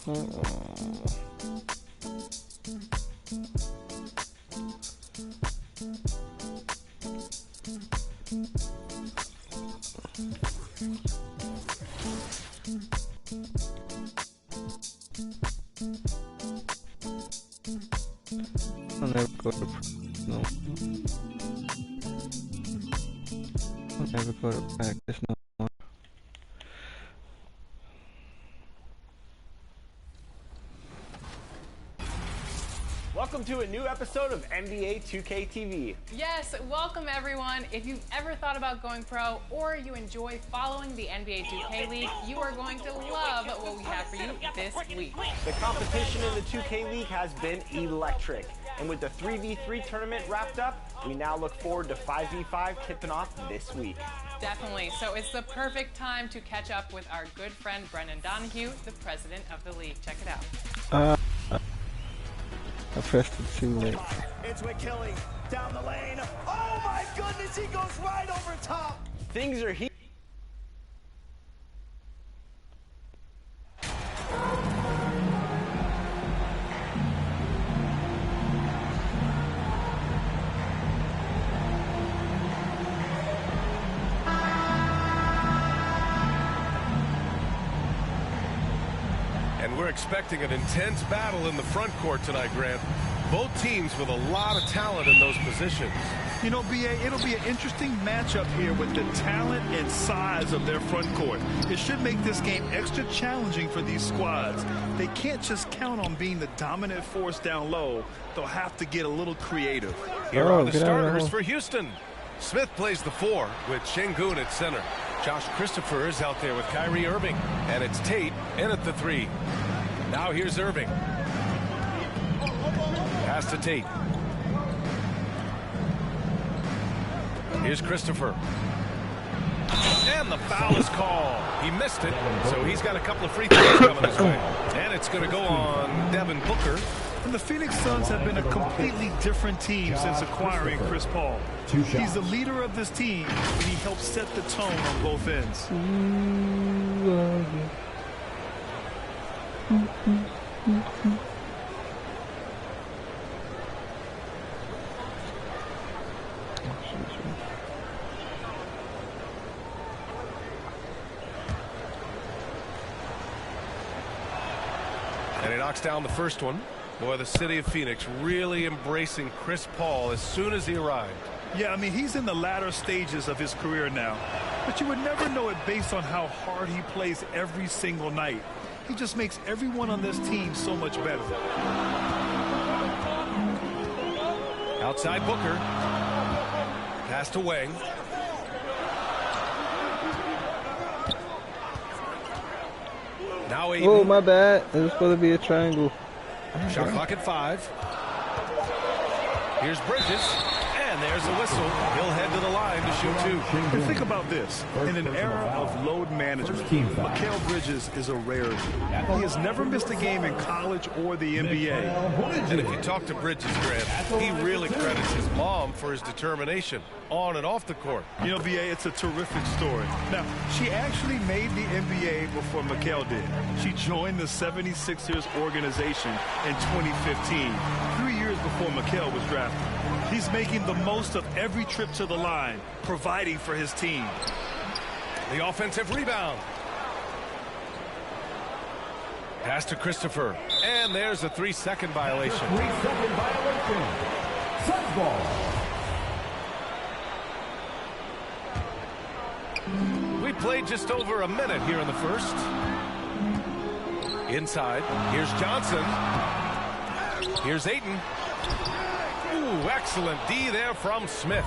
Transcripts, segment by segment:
I'll never go to no. I'll never go to practice no more. Welcome to a new episode of NBA 2K TV. Yes, welcome everyone. If you've ever thought about going pro or you enjoy following the NBA 2K League, you are going to love what we have for you this week. The competition in the 2K League has been electric. And with the 3v3 tournament wrapped up, we now look forward to 5v5 tipping off this week. Definitely. So it's the perfect time to catch up with our good friend Brendan Donahue, the president of the league. Check it out. I pressed it too late. It's McKilly down the lane. Oh my goodness, he goes right over top. Things are heating. And we're expecting an intense battle in the front court tonight, Grant. Both teams with a lot of talent in those positions. You know, BA, it'll be an interesting matchup here with the talent and size of their front court. It should make this game extra challenging for these squads. They can't just count on being the dominant force down low. They'll have to get a little creative. Here are the starters for Houston. Smith plays the 4 with Şengün at center. Josh Christopher is out there with Kyrie Irving. And it's Tate in at the 3. Now here's Irving. Pass to Tate. Here's Christopher. And the foul is called. He missed it, so he's got a couple of free throws coming his way. And it's going to go on Devin Booker. And the Phoenix Suns have been a completely different team since acquiring Chris Paul. He's the leader of this team, and he helps set the tone on both ends. And he knocks down the first one. Boy, the city of Phoenix really embracing Chris Paul as soon as he arrived. Yeah, I mean, he's in the latter stages of his career now. But you would never know it based on how hard he plays every single night. He just makes everyone on this team so much better. Outside Booker. Pass to Wang. Now Aiden. Oh, my bad. It was supposed to be a triangle. Shot clock at 5. Here's Bridges. And there's the whistle. He'll head to the line to shoot 2. And think about this. In an era of load management, Mikal Bridges is a rarity. He has never missed a game in college or the NBA. And if you talk to Bridges, Grant, he really credits his mom for his determination on and off the court. You know, BA, it's a terrific story. Now, she actually made the NBA before Mikal did. She joined the 76ers organization in 2015, 3 years before Mikal was drafted. He's making the most of every trip to the line, providing for his team. The offensive rebound. Pass to Christopher. And there's a 3-second violation. 3-second violation. Suns ball. We played just over a minute here in the first. Inside. Here's Johnson. Here's Ayton. Ooh, excellent D there from Smith.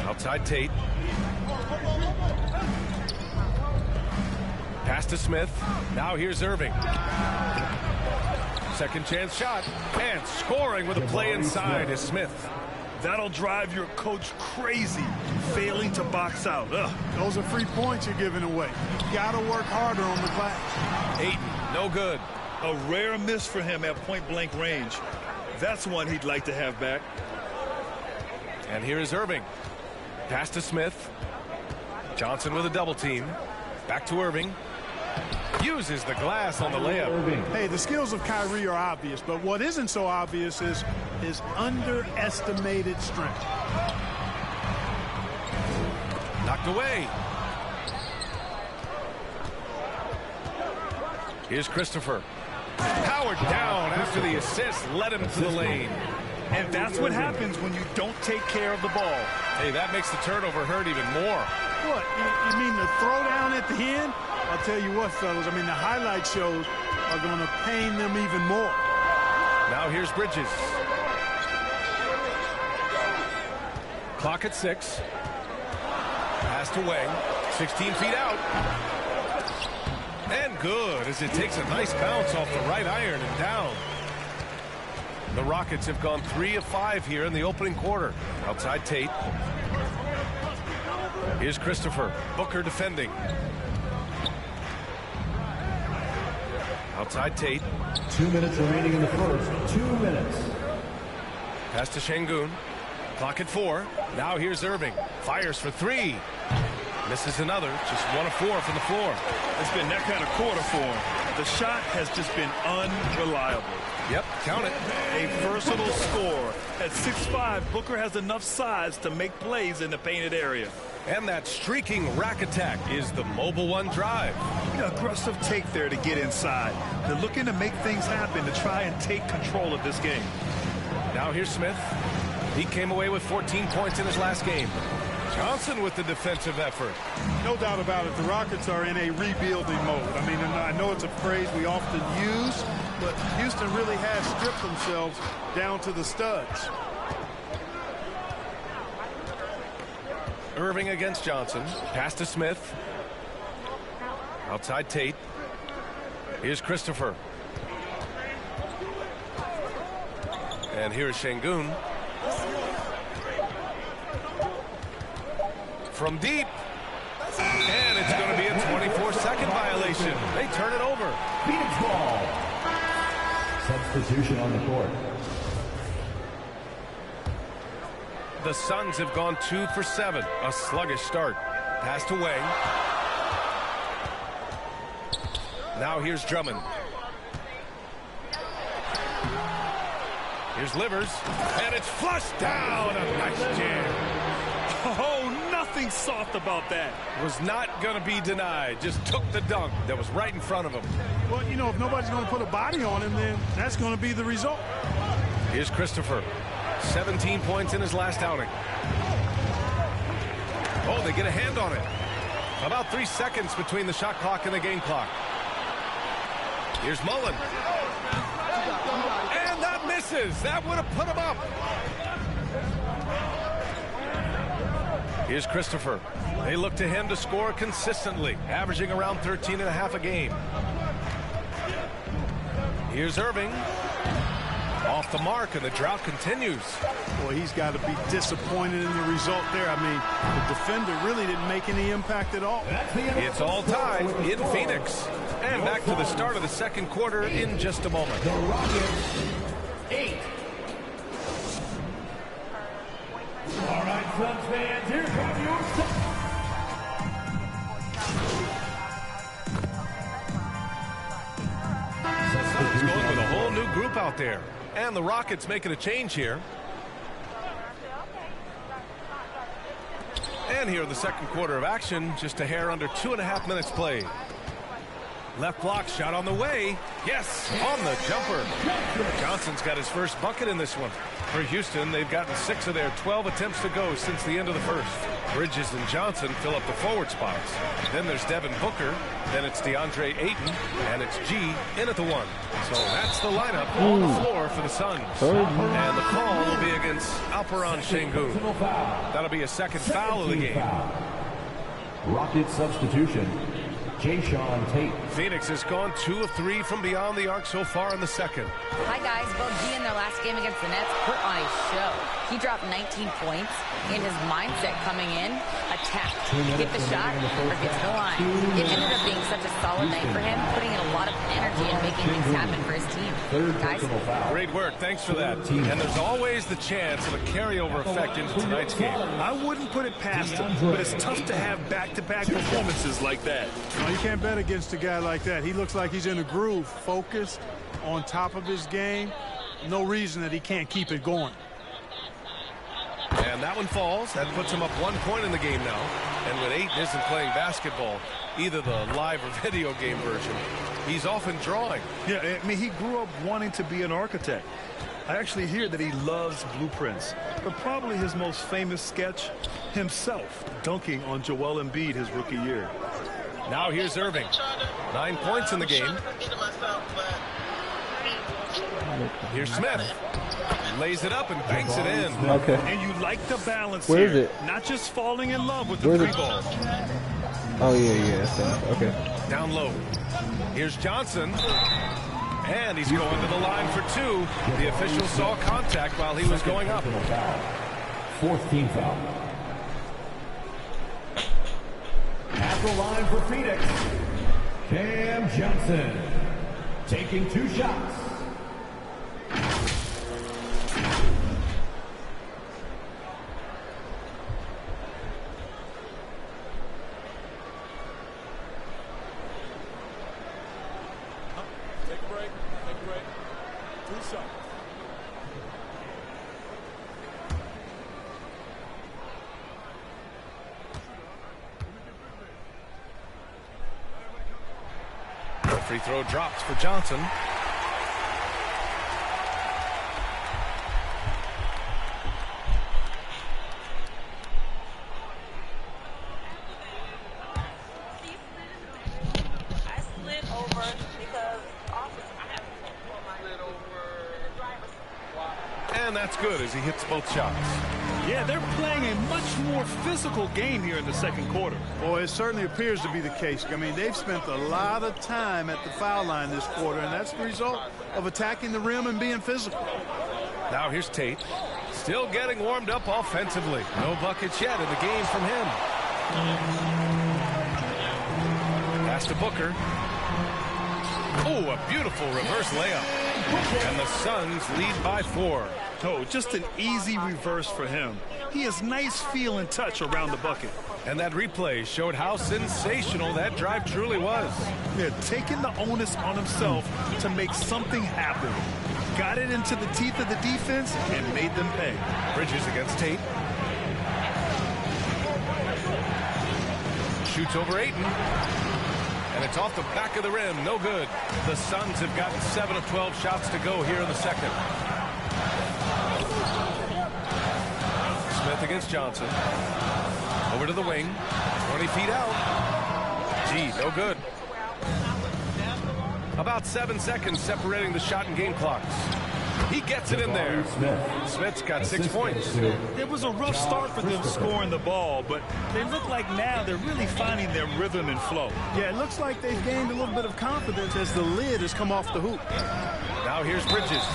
Outside Tate. Pass to Smith. Now here's Irving. Second chance shot. And scoring with a play inside is Smith. That'll drive your coach crazy, failing to box out. Ugh. Those are free points you're giving away. You gotta work harder on the glass. Ayton, no good. A rare miss for him at point-blank range. That's one he'd like to have back. And here is Irving. Pass to Smith. Johnson with a double team. Back to Irving. Uses the glass on the layup. Hey, the skills of Kyrie are obvious, but what isn't so obvious is his underestimated strength. Knocked away. Here's Christopher. Powered down after the assist led him to the lane. And that's what happens when you don't take care of the ball. Hey, that makes the turnover hurt even more. What, you mean the throwdown at the end? I'll tell you what, fellas, I mean, the highlight shows are going to pain them even more. Now here's Bridges. Clock at 6. Passed away. 16 feet out. And good, as it takes a nice bounce off the right iron and down. The Rockets have gone 3 of 5 here in the opening quarter. Outside Tate. Here's Christopher. Booker defending. Outside Tate. 2 minutes remaining in the first. 2 minutes. Pass to Şengün. Clock at 4. Now here's Irving. Fires for 3. Misses another. Just 1 of 4 from the floor. It's been that kind of quarter for him. The shot has just been unreliable. Yep, count it. A versatile scorer. At 6'5", Booker has enough size to make plays in the painted area. And that streaking rack attack is the Mobile One drive. Aggressive take there to get inside. They're looking to make things happen to try and take control of this game. Now here's Smith. He came away with 14 points in his last game. Johnson with the defensive effort. No doubt about it, the Rockets are in a rebuilding mode. I mean, I know it's a phrase we often use, but Houston really has stripped themselves down to the studs. Irving against Johnson. Pass to Smith. Outside Tate. Here's Christopher. And here's Şengün. From deep. And it's going to be a 24-second violation. They turn it over. Phoenix ball. Substitution on the court. The Suns have gone 2 for 7. A sluggish start. Passed away. Now here's Drummond. Here's Livers. And it's flushed down. A nice jam. Oh, nothing soft about that. Was not going to be denied. Just took the dunk that was right in front of him. Well, you know, if nobody's going to put a body on him, then that's going to be the result. Here's Christopher. 17 points in his last outing. Oh, they get a hand on it. About 3 seconds between the shot clock and the game clock. Here's Mullen. And that misses. That would have put him up. Here's Christopher. They look to him to score consistently, averaging around 13.5 a game. Here's Irving. Off the mark, and the drought continues. Boy, he's got to be disappointed in the result there. I mean, the defender really didn't make any impact at all. It's all tied in Phoenix. And back to the start of the second quarter in just a moment. The Rockets, 8. All right, Suns fans, here come your Suns going with a whole new group out there. And the Rockets making a change here. And here in the second quarter of action, just a hair under 2.5 minutes played. Left block shot on the way. Yes, on the jumper. Johnson's got his first bucket in this one. For Houston, they've gotten 6 of their 12 attempts to go since the end of the first. Bridges and Johnson fill up the forward spots. Then there's Devin Booker. Then it's DeAndre Ayton. And it's G in at the 1. So that's the lineup on the floor for the Suns. And the call will be against Alperen Şengün. That'll be a second foul of the game. Rocket substitution. Jayshawn Tate. Phoenix has gone 2 of 3 from beyond the arc so far in the second. Hi guys, Bug G in their last game against the Nets put on a show. He dropped 19 points, and his mindset coming in, a attack. Hit the shot or get to the line. It ended up being such a solid night for him, putting in a lot of energy and making things happen for his team. Guys? Great work. Thanks for that. And there's always the chance of a carryover effect into tonight's game. I wouldn't put it past him, but it's tough to have back-to-back performances like that. No, you can't bet against a guy like that. He looks like he's in a groove, focused, on top of his game. No reason that he can't keep it going. And that one falls. That puts him up 1 point in the game now. And when Ayton isn't playing basketball, either the live or video game version, he's often drawing. Yeah, I mean, he grew up wanting to be an architect. I actually hear that he loves blueprints, but probably his most famous sketch, himself dunking on Joel Embiid his rookie year. Now here's Irving. 9 points in the game. Here's Smith. Lays it up and banks it in. Okay. And you like the balance Where here. is it? Not just falling in love with the three ball. Oh, yeah. Okay. Down low. Here's Johnson. And he's going to the line for two. The official saw contact while he was going up. Fourth team foul. At the line for Phoenix, Cam Johnson taking 2 shots. Take a break. 2 shots. The free throw drops for Johnson. And that's good as he hits both shots. Yeah, they're playing a much more physical game here in the second quarter. Boy, it certainly appears to be the case. I mean, they've spent a lot of time at the foul line this quarter, and that's the result of attacking the rim and being physical. Now here's Tate. Still getting warmed up offensively. No buckets yet in the game from him. Pass to Booker. Oh, a beautiful reverse layup. And the Suns lead by 4. Oh, just an easy reverse for him. He has nice feel and touch around the bucket. And that replay showed how sensational that drive truly was. Yeah, taking the onus on himself to make something happen. Got it into the teeth of the defense and made them pay. Bridges against Tate. Shoots over Ayton. And it's off the back of the rim. No good. The Suns have gotten 7 of 12 shots to go here in the second. Smith against Johnson. Over to the wing. 20 feet out. Gee, no good. About 7 seconds separating the shot and game clocks. He gets it in there. Smith's got 6 points. It was a rough start for them scoring the ball, but they look like now they're really finding their rhythm and flow. Yeah, it looks like they've gained a little bit of confidence as the lid has come off the hoop. Now here's Bridges.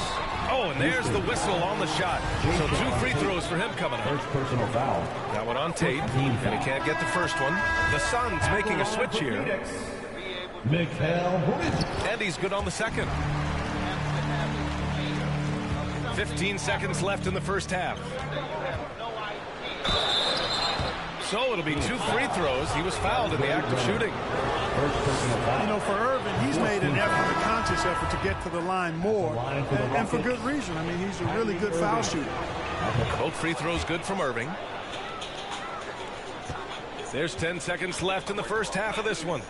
Oh, and there's the whistle on the shot. So 2 free throws for him coming up. First personal foul. That one on Tate, and he can't get the first one. The Suns making a switch here. And he's good on the second. 15 seconds left in the first half. So it'll be 2 free throws. He was fouled in the act of shooting. You know, for Irving, he's made an effort, a conscious effort to get to the line more, and for good reason. I mean, he's a really good foul shooter. Both free throws good from Irving. There's 10 seconds left in the first half of this one.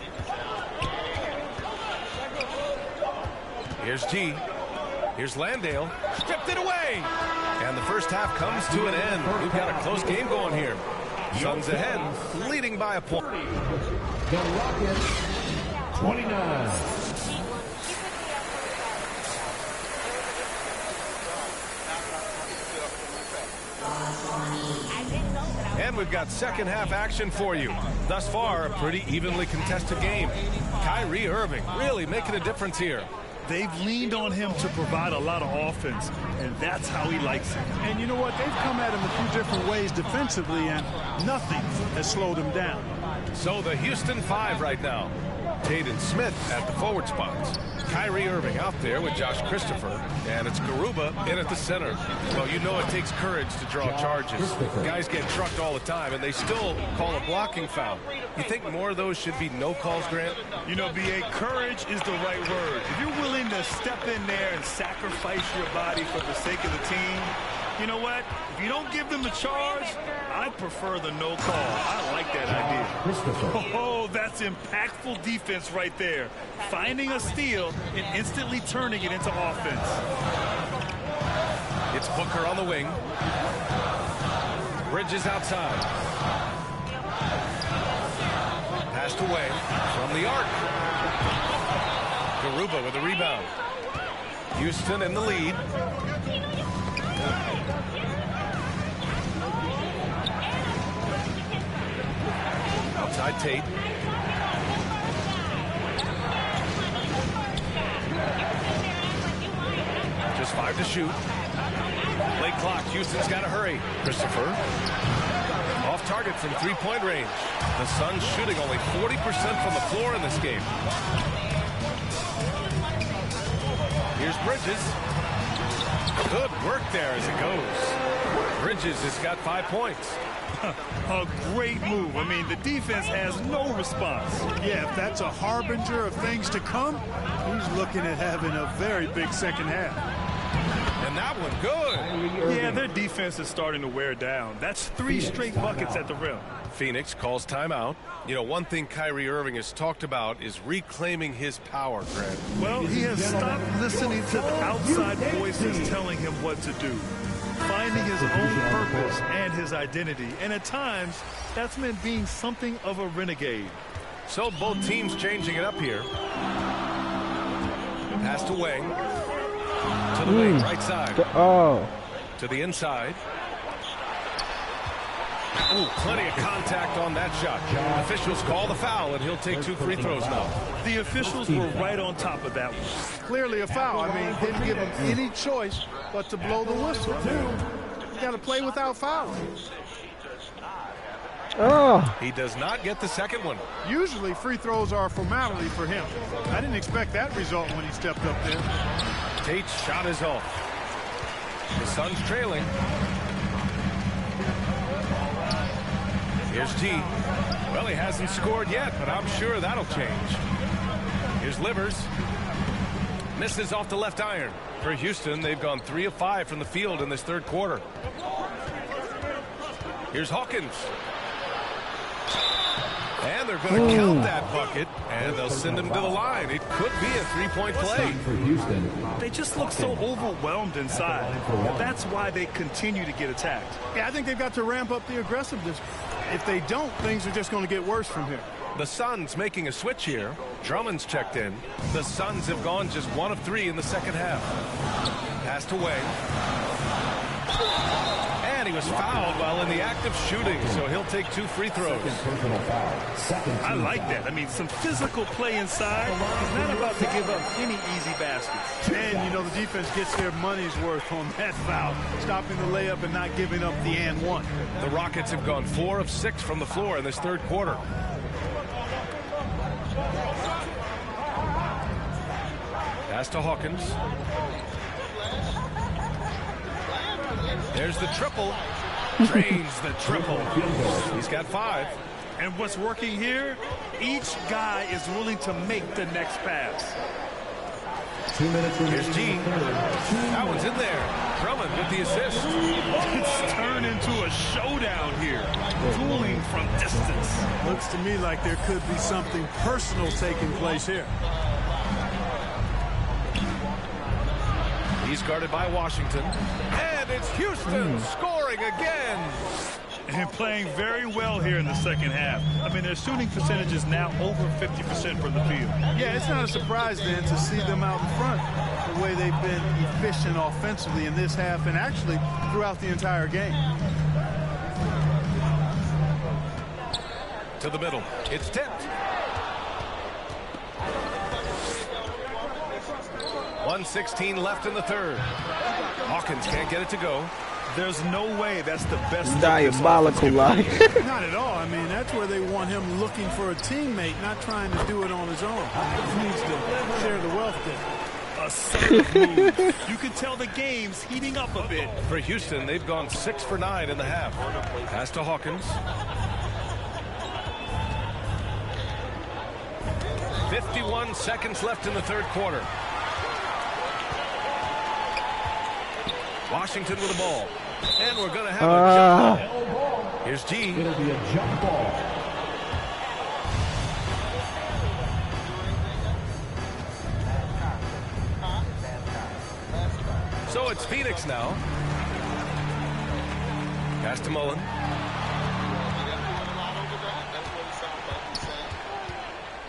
Here's G. Here's Landale. Stripped it away. And the first half comes to an end. We've got a close game going here. Suns ahead, leading by a point. The Rockets, 29. And we've got second half action for you. Thus far, a pretty evenly contested game. Kyrie Irving really making a difference here. They've leaned on him to provide a lot of offense, and that's how he likes it. And you know what? They've come at him a few different ways defensively, and nothing has slowed him down. So the Houston 5 right now. Tate and Smith at the forward spots. Kyrie Irving out there with Josh Christopher, and it's Garuba in at the center. Well, you know it takes courage to draw charges. Guys get trucked all the time, and they still call a blocking foul. You think more of those should be no calls, Grant? You know, B.A., courage is the right word. If you're willing to step in there and sacrifice your body for the sake of the team, you know what? If you don't give them the charge, I prefer the no call. I like that idea. Oh, that's impactful defense right there. Finding a steal and instantly turning it into offense. It's Booker on the wing. Bridges outside. Passed away from the arc. Garuba with a rebound. Houston in the lead. Outside Tate. Just 5 to shoot. Late clock. Houston's got to hurry. Christopher. Off target from three-point range. The Suns shooting only 40% from the floor in this game. Here's Bridges. Good work there as it goes. Bridges has got 5 points. A great move. I mean, the defense has no response. Yeah, if that's a harbinger of things to come, he's looking at having a very big second half. And that one good. Yeah, their defense is starting to wear down. That's 3 straight buckets at the rim. Phoenix calls timeout. You know, one thing Kyrie Irving has talked about is reclaiming his power, Grant. Well, he has stopped listening to the outside voices telling him what to do. Finding his own purpose and his identity. And at times, that's meant being something of a renegade. So both teams changing it up here. Pass to Wang. To the wing, right side. To the inside. Oh, plenty of contact on that shot. Officials call the foul, and he'll take 2 free throws now. The officials were right on top of that one. Clearly a foul. I mean, didn't give him any choice but to blow the whistle. You got to play without fouling. He does not get the second one. Usually free throws are a formality for him. I didn't expect that result when he stepped up there. Tate's shot is off. The Suns trailing. Here's G. Well, he hasn't scored yet, but I'm sure that'll change. Here's Livers. Misses off the left iron. For Houston, they've gone 3 of 5 from the field in this third quarter. Here's Hawkins. And they're going to count that bucket, and they'll send him to the line. It could be a 3-point play. They just look so overwhelmed inside. That's why they continue to get attacked. Yeah, I think they've got to ramp up the aggressiveness. If they don't, things are just going to get worse from here. The Suns making a switch here. Drummond's checked in. The Suns have gone just 1 of 3 in the second half. Passed away. And he was fouled while in the act of shooting, so he'll take 2 free throws. I like that. I mean, some physical play inside. He's not about to give up any easy baskets. And, you know, the defense gets their money's worth on that foul, stopping the layup and not giving up the and one. The Rockets have gone 4 of 6 from the floor in this third quarter. Pass to Hawkins. There's the triple. Drains the triple. He's got 5. And what's working here, each guy is willing to make the next pass. 2 minutes. Here's G. That one's in there. Drummond with the assist. It's turned into a showdown here. Dueling from distance. Looks to me like there could be something personal taking place here. He's guarded by Washington. And it's Houston scoring again. And playing very well here in the second half. I mean, their shooting percentage is now over 50% from the field. Yeah, it's not a surprise then to see them out in front the way they've been efficient offensively in this half and actually throughout the entire game. To the middle. It's tipped. 1:16 left in the third. Hawkins can't get it to go. There's no way that's the best. Diabolical lie. Not at all. I mean, that's where they want him looking for a teammate, not trying to do it on his own. He needs to share the wealth there. Assertive move. You can tell the game's heating up a bit. For Houston, they've gone 6 for 9 in the half. Pass to Hawkins. 51 seconds left in the third quarter. Washington with the ball. And we're going to have a jump ball. Here's G. It'll be a jump ball. So it's Phoenix now. Pass to Mullen.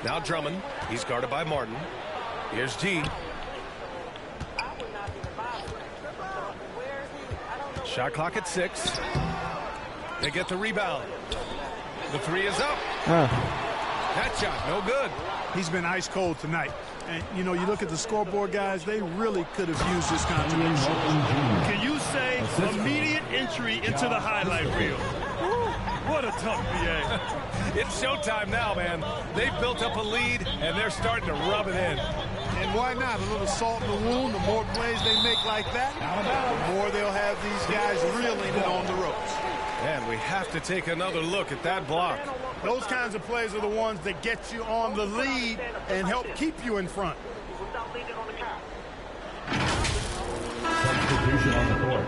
Now Drummond. He's guarded by Martin. Here's G. Shot clock at 6. They get the rebound. The 3 is up. That shot, no good. He's been ice cold tonight. And, you know, you look at the scoreboard, guys, they really could have used this contribution. Can you say immediate entry into the highlight reel? What a tough BA. It's showtime now, man. They've built up a lead, and they're starting to rub it in. And why not? A little salt in the wound. The more plays they make like that, the more they'll have these guys reeling it on the ropes. And we have to take another look at that block. Those kinds of plays are the ones that get you on the lead and help keep you in front. Substitution on the court.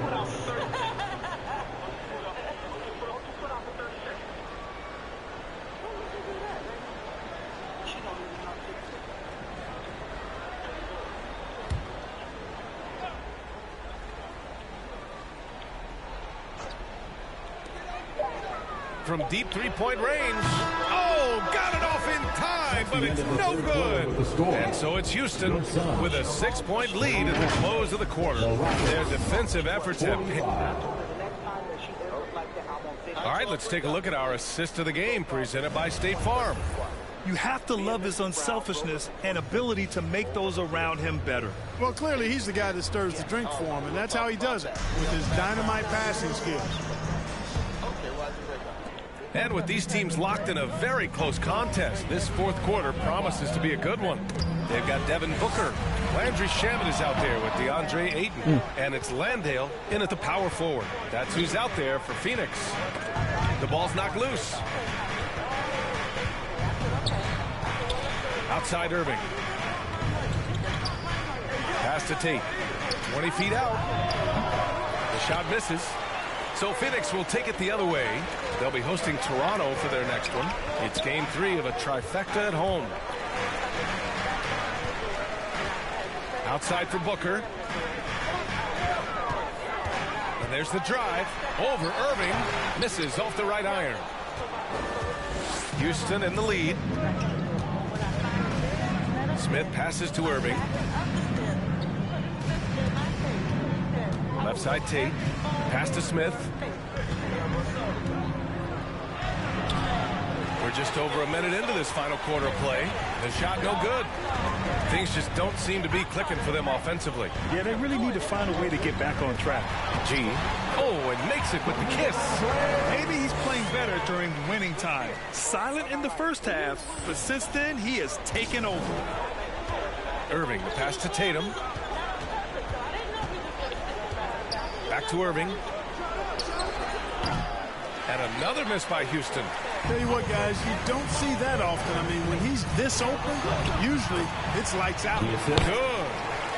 From deep three-point range. Oh, got it off in time, but it's no good. And so it's Houston with a 6-point lead at the close of the quarter. Their defensive efforts have hit. All right, let's take a look at our assist of the game presented by State Farm. You have to love his unselfishness and ability to make those around him better. Well, clearly he's the guy that stirs the drink for him, and that's how he does it, with his dynamite passing skills. And with these teams locked in a very close contest, this fourth quarter promises to be a good one. They've got Devin Booker. Landry Shamet is out there with DeAndre Ayton. And it's Landale in at the power forward. That's who's out there for Phoenix. The ball's knocked loose. Outside Irving. Pass to Tate. 20 feet out. The shot misses. So Phoenix will take it the other way. They'll be hosting Toronto for their next one. It's game 3 of a trifecta at home. Outside for Booker. And there's the drive. Over Irving. Misses off the right iron. Houston in the lead. Smith passes to Irving. Left side Tate. Pass to Smith. We're just over a minute into this final quarter play. The shot no good. Things just don't seem to be clicking for them offensively. Yeah, they really need to find a way to get back on track. G. Oh, and makes it with the kiss. Maybe he's playing better during winning time. Silent in the first half, but since then he has taken over. Irving, the pass to Tatum. Back to Irving. And another miss by Houston. Tell you what, guys, you don't see that often. I mean, when he's this open, usually it's lights out. Good.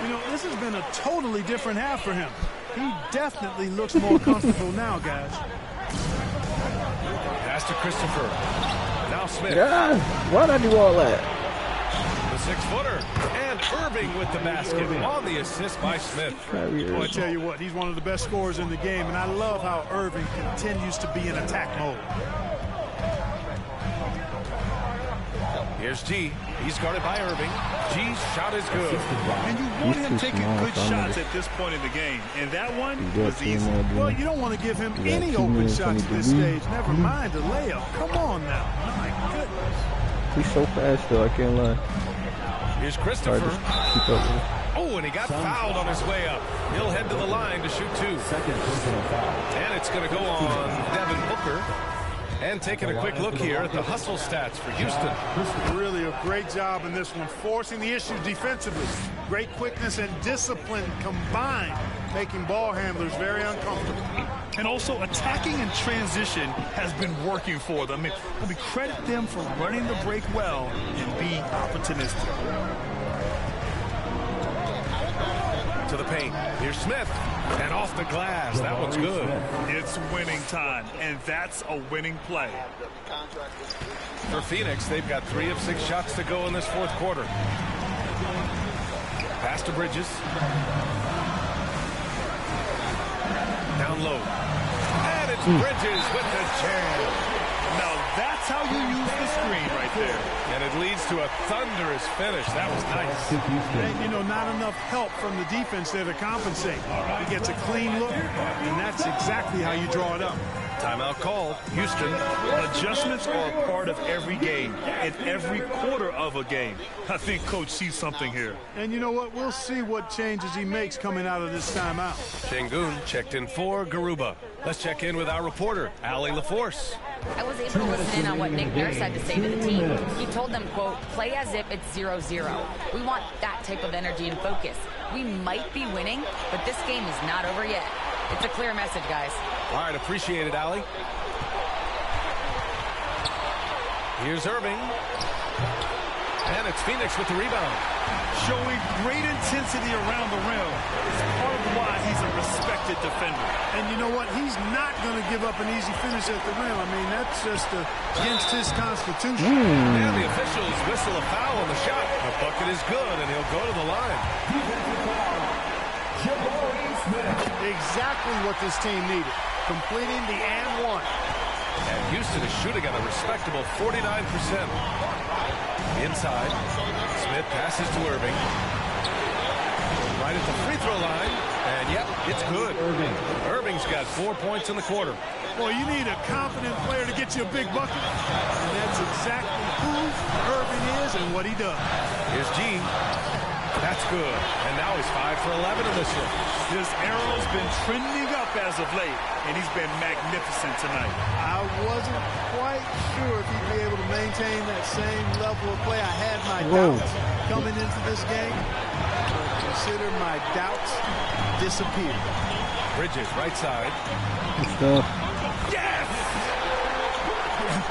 You know, this has been a totally different half for him. He definitely looks more comfortable now, guys. Pass to Christopher. Now Smith. God, why'd I do all that? The 6-footer. And Irving with the basket on the assist by Smith. Well, I tell you what, he's one of the best scorers in the game, and I love how Irving continues to be in attack mode. Here's G. He's guarded by Irving. G's shot is good. And you want him taking good shots at this point in the game, and that one was easy. Well, you don't want to give him any open shots at this stage. Never mind a layup. Come on now. My goodness. He's so fast, though. I can't lie. Here's Christopher. Oh, and he got fouled on his way up. He'll head to the line to shoot 2. And it's going to go on Devin Booker. And taking a quick look here at the hustle stats for Houston. Really a great job in this one, forcing the issues defensively. Great quickness and discipline combined, making ball handlers very uncomfortable. And also attacking in transition has been working for them. I mean, we credit them for running the break well and being opportunistic. To the paint. Here's Smith. And off the glass. That one's good. It's winning time, and that's a winning play. For Phoenix, they've got 3 of 6 shots to go in this 4th quarter. Pass to Bridges. Down low. And it's Bridges with the jam. Now that's how you use the screen right there. And it leads to a thunderous finish. That was nice. And, you know, not enough help from the defense there to compensate. He gets a clean look, and that's exactly how you draw it up. Timeout called. Houston. Adjustments are a part of every game and every quarter of a game. I think Coach sees something here. And you know what? We'll see what changes he makes coming out of this timeout. Şengün checked in for Garuba. Let's check in with our reporter, Allie LaForce. I was able to listen in on what Nick Nurse had to say to the team. He told them, quote, play as if it's 0-0. We want that type of energy and focus. We might be winning, but this game is not over yet. It's a clear message, guys. All right, appreciate it, Allie. Here's Irving. And it's Phoenix with the rebound. Showing great intensity around the rim is part of why he's a respected defender. And you know what? He's not going to give up an easy finish at the rim. I mean, that's just against his constitution. And the officials whistle a foul on the shot. The bucket is good, and he'll go to the line. Exactly what this team needed. Completing the and one. And Houston is shooting at a respectable 49%. Inside. Smith passes to Irving. Right at the free throw line. And yep, it's good. Irving's got 4 points in the quarter. Well, you need a confident player to get you a big bucket. And that's exactly who Irving is and what he does. Here's Gene. That's good. And now he's 5 for 11 in this one. His arrow's been trending up as of late, and he's been magnificent tonight. I wasn't quite sure if he'd be able to maintain that same level of play. I had my doubts coming into this game. But consider my doubts disappeared. Bridges, right side. Yes!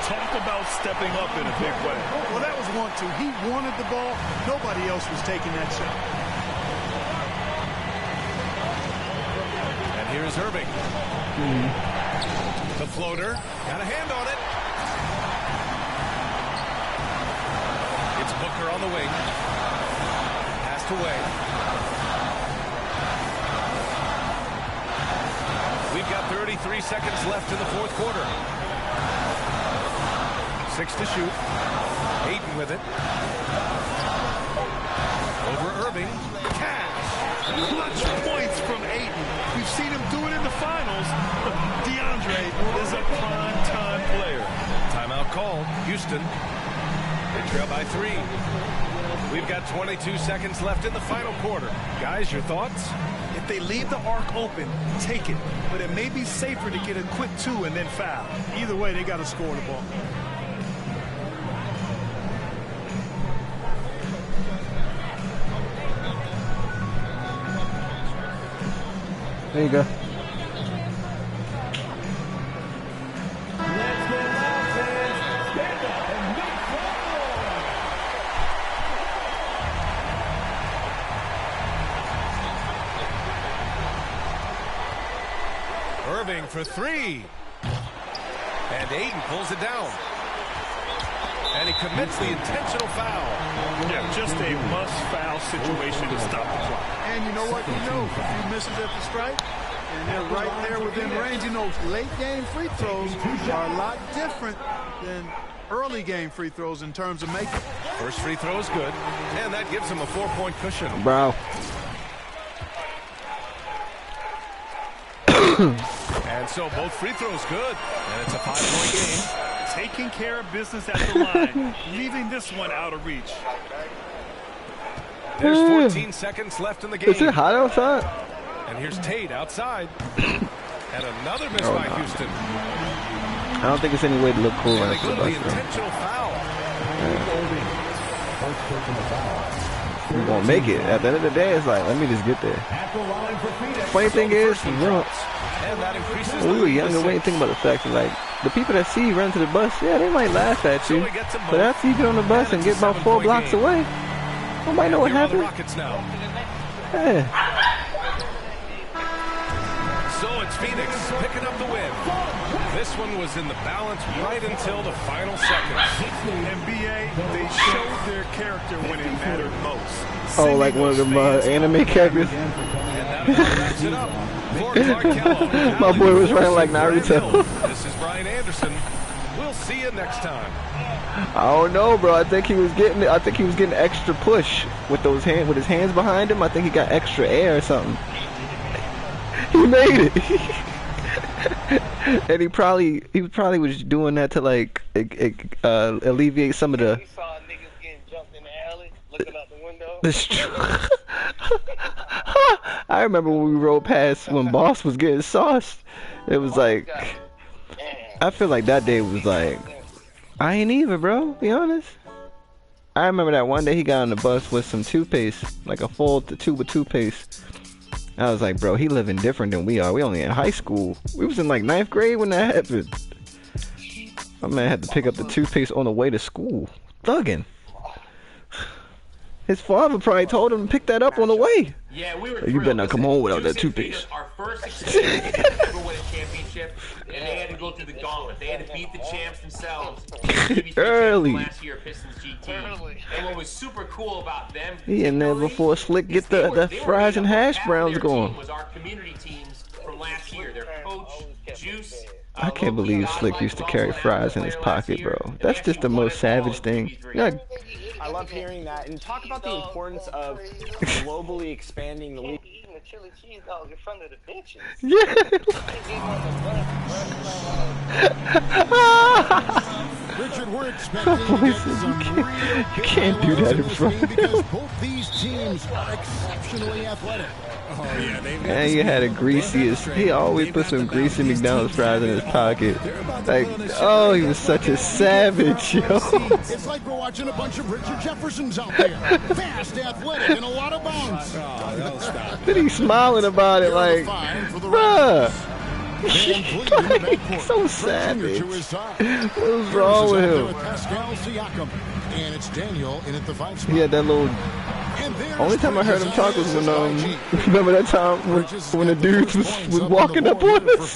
Talk about stepping up in a big way. Well, that was 1-2. He wanted the ball. Nobody else was taking that shot. And here's Irving. The floater. Got a hand on it. It's Booker on the wing. Passed away. We've got 33 seconds left in the 4th quarter. 6 to shoot. Ayton with it. Over Irving. Cash. Clutch points from Ayton. We've seen him do it in the finals. But DeAndre is a prime-time player. Timeout called. Houston. They trail by 3. We've got 22 seconds left in the final quarter. Guys, your thoughts? If they leave the arc open, take it. But it may be safer to get a quick 2 and then foul. Either way, they got to score the ball. There you go. Irving for 3. And Ayton pulls it down. And he commits the intentional foul. Yeah, just a must-foul situation to stop the clock. And you know what? You know, if you miss it at the strike, and they're right there within range. You know, late-game free throws are a lot different than early-game free throws in terms of making. First free throw is good, and that gives him a 4-point cushion. Bro. And so both free throws good, and it's a 5-point game. Taking care of business at the line, leaving this one out of reach. There's 14 seconds left in the game. Is it hot outside? And here's Tate outside. And another miss by Houston. I don't think it's any way to look cool And right they after go the to the bus, though. intentional foul. We won't make it. At the end of the day, it's like, let me just get there. Funny thing is, And that increases when we were younger, we didn't think about the fact that, like, the people that see you run to the bus, yeah, they might laugh at you. But after you get on the bus and get about 4 blocks away, nobody know what Here are the happened. Rockets now. Yeah. So it's Phoenix picking up the win. This one was in the balance right until the final seconds. NBA, they showed their character when it mattered most. Oh, like one of them anime characters. And that about wraps it up. For Clark Kellogg, My boy was running like Naruto. This is Brian Anderson. We'll see you next time. I don't know, bro. I think he was getting extra push with with his hands behind him. I think he got extra air or something. He made it. And he probably was doing that to like alleviate some of the. We saw niggas getting jumped in the alley, looking out the window. I remember when we rode past when Boss was getting sauced. It was like, I feel like that day was like, I ain't even, bro. Be honest. I remember that one day he got on the bus with some toothpaste, like a full tube of toothpaste. I was like, bro, he living different than we are. We only in high school. We was in like 9th grade when that happened. My man had to pick up the toothpaste on the way to school. Thuggin'. His father probably told him to pick that up on the way. Yeah, we were You better not come home without that toothpaste. Our first experience to ever win a championship, and they had to go through the gauntlet. They had to beat the champs themselves. Early. Last year, Pistons GT. And what was super cool about them, He in there before Slick get the fries and hash browns going. was our community teams from last year. Their coach, Juice. I can't believe Slick used to carry fries in his pocket, bro. That's just the most savage thing. Yeah. I love hearing that. And talk about the importance of globally expanding the league. Eating a chili cheese dog in front of the benches. Yeah. Richard, we're expecting to get some you can't do that in front of because both these teams are exceptionally athletic. Oh yeah, and you had a greasiest. He always put some greasy McDonald's fries in his pocket. Like, oh, he was such a savage, yo. It's like we're watching a bunch of Richard Jeffersons out there. Fast, athletic, and a lot of bounce. Then he's smiling about it like, bruh. He's so savage. What's wrong with him? And it's Daniel in at the 5 spot. He had that little. Only time I heard him talk was when remember that time when the dudes was walking up on us.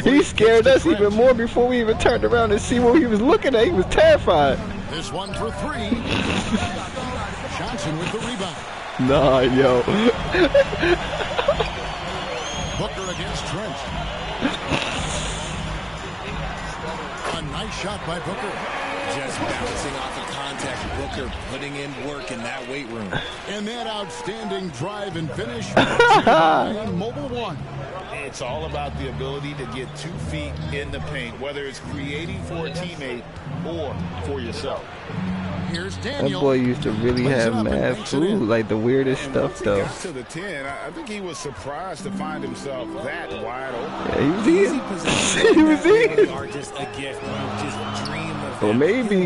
He scared us even more before we even turned around and see what he was looking at. He was terrified. This one for 3. Johnson with the rebound. Nah, yo. Booker against Trent. A nice shot by Booker. Just bouncing off of contact. Booker putting in work in that weight room. And that outstanding drive and finish. Mobile One. It's all about the ability to get 2 feet in the paint, whether it's creating for a teammate or for yourself. Here's That boy used to really have mad food, like the weirdest stuff, though. To the 10, I think he was surprised to find himself that wide open. Yeah, he was eating. He was eating. Are just a gift. You just dream of Well,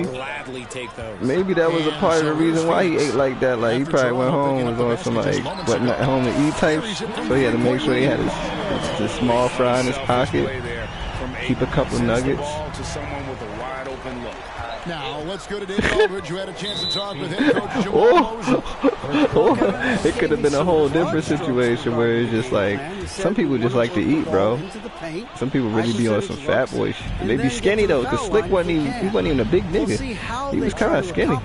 gladly take those. maybe that was a part of the reason why he ate like that. Like, he probably went home and was on some, like, what, not home to eat types. So he had to make sure he had his small fry in his pocket, keep a couple nuggets. Now, let's go to David Aldridge, who had a chance to talk with head coach Jamal Mosley. It could have been a whole different situation where it's just like, some people just like to eat, bro. Some people really be on some fat boy shit. They be skinny, though, because Slick wasn't even a big nigga. He was kind of skinny.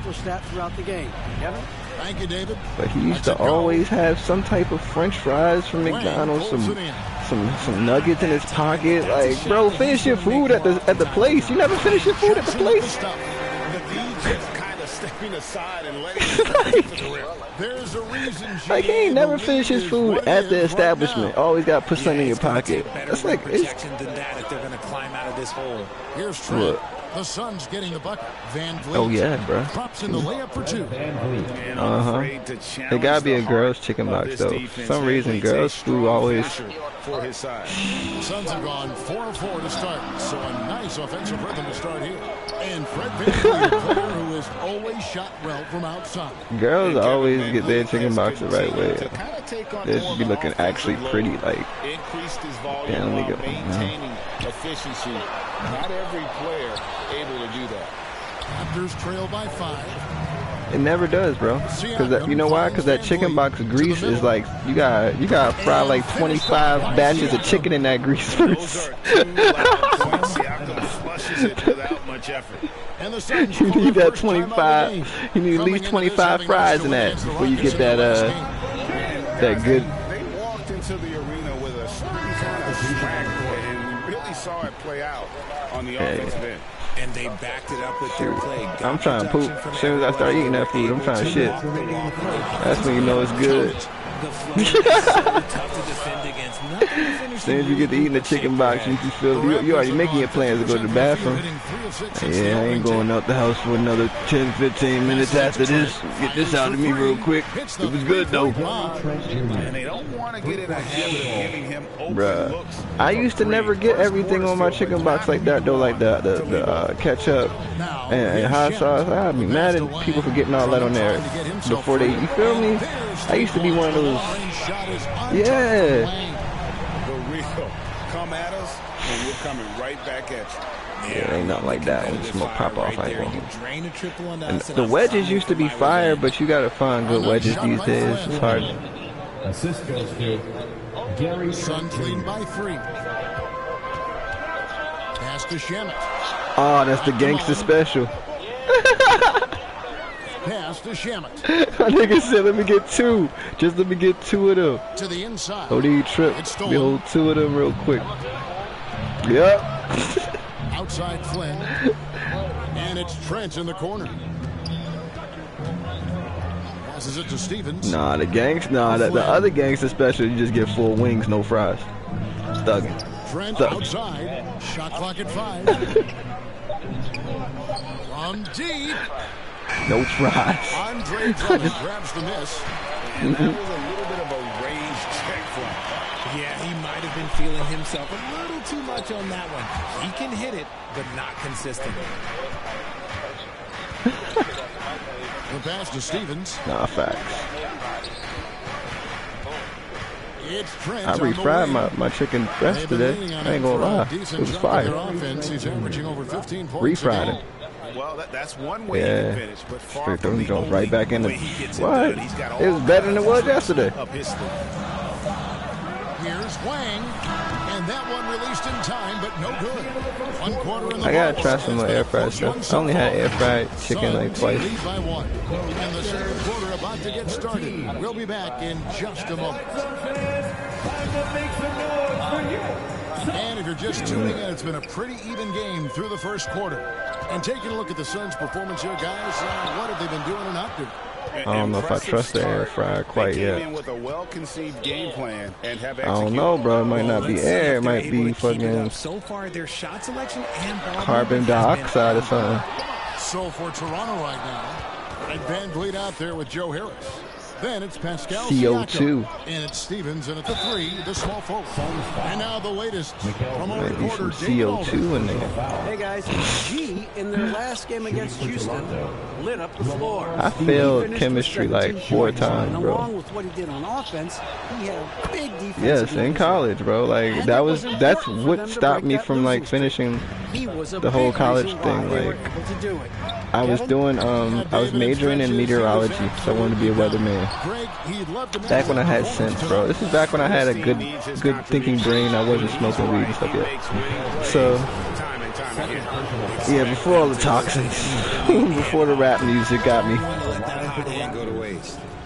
Thank you, David. But he used to always have some type of French fries from McDonald's, some nuggets in his pocket. Like, bro, finish your food at the place. You never finish your food at the place. Like, he ain't never finished his food at the establishment. Always got to put something in your pocket. That's like, it's... Protection than that if they're going to climb out of this hole. Here's Trent. Look. The Suns getting the bucket. Van Vliet. Oh yeah, bro. Drops in the layup for 2. It gotta be a girls' chicken box though. For some reason, girls' food always. For his side. Suns have gone 4-4 to start, so a nice offensive rhythm to start here. And Fred VanVleet, a player who has always shot well from outside. Girls always get their chicken box the right way. They should be looking actually pretty, like. Increased his volume Yeah, let me while go. maintaining efficiency. Not every player able to do that. Raptors trail by 5. It never does, bro. Cause you know why? Cause that chicken box grease is like you got to fry like 25 batches of chicken in that grease first. You need that 25. You need at least 25 fries in that before you get that that good. They walked into the arena with a swagger, and we really saw it play out on the offensive end. And they backed it up with their play. I'm trying to poop. As soon as I start eating that food, I'm trying to shit. That's when you know it's good. As soon as you get to eating the chicken box, you feel you already making your plans to go to the bathroom. Yeah, I ain't going out the house for another 10-15 minutes after this. Get this out of me real quick. It was good though. And they don't want to get in a habit of giving him open looks. I used to never get everything on my chicken box like that though, like the ketchup and hot sauce. I'd be mad at people for getting all that on there before they, you feel me? I used to be one of those. Yeah. The real come at us, and we're coming right back at you. Yeah, ain't nothing like that. When the smoke pop off, I ain't going. And the wedges used to be fire, but you gotta find good wedges these days. It's hard. Assist goes to Gary. Suns lead by 3. Pass to Shemet. Oh, that's the gangster special. Pass to Shemet. My nigga said, let me get 2. Just let me get 2 of them. To the inside. Oh, you trip. Behold 2 of them real quick. Yep. Outside Flynn. And it's Trent in the corner. Passes it to Stevens. Nah, the other gangster special, you just get 4 wings, no fries. Thuggin'. Trent outside. Shot clock at 5. From deep. No fries. Andre Drummond grabs the miss. And that was a little bit of a range check for him. Yeah, he might have been feeling himself a little too much on that one. He can hit it, but not consistently. The pass to Stevens. Nah, facts. It's Trent. I refried my chicken breast today. I ain't gonna lie. It was fire. He's averaging over 15 points. Refried it. Well, that's one way he can finish, but far Straight from the throw only right back in the. way he gets What? it done. He's got all It was better than it was yesterday. up his sleeve. Here's Wang, and that one released in time, but no good. 1 quarter in the I gotta ball. try some more air fried stuff. I only had air fried chicken like twice. Lead by 1. And the second quarter about to get started. We'll be back in just a moment. And if you're just tuning in, it's been a pretty even game through the first quarter. And taking a look at the Suns' performance here, guys, what have they been doing or not doing? I don't know if I trust the air fryer quite yet. With a well-conceived game plan and have I don't know, bro. It might not be air. It might be fucking So far, their shot selection and ball carbon dioxide or something. So for Toronto right now, and VanVleet out there with Joe Harris. Then it's Pascal CO2. Siakam. And it's Stevens, and at the 3, the small forward. And now the latest from our Maybe reporter, some David CO2 in there. Hey guys, G in their last game against Houston lit up the floor. I failed chemistry like 4 times, And bro. along with what he did on offense, he had a big defense. Yes, in college, bro. Like that's what stopped me from like finishing the whole college thing. Like I was doing I was majoring in meteorology, so I wanted to be a weatherman. Back when I had sense, bro. This is back when I had a good thinking brain. I wasn't smoking weed and stuff yet. So yeah, before all the toxins, before the rap music got me.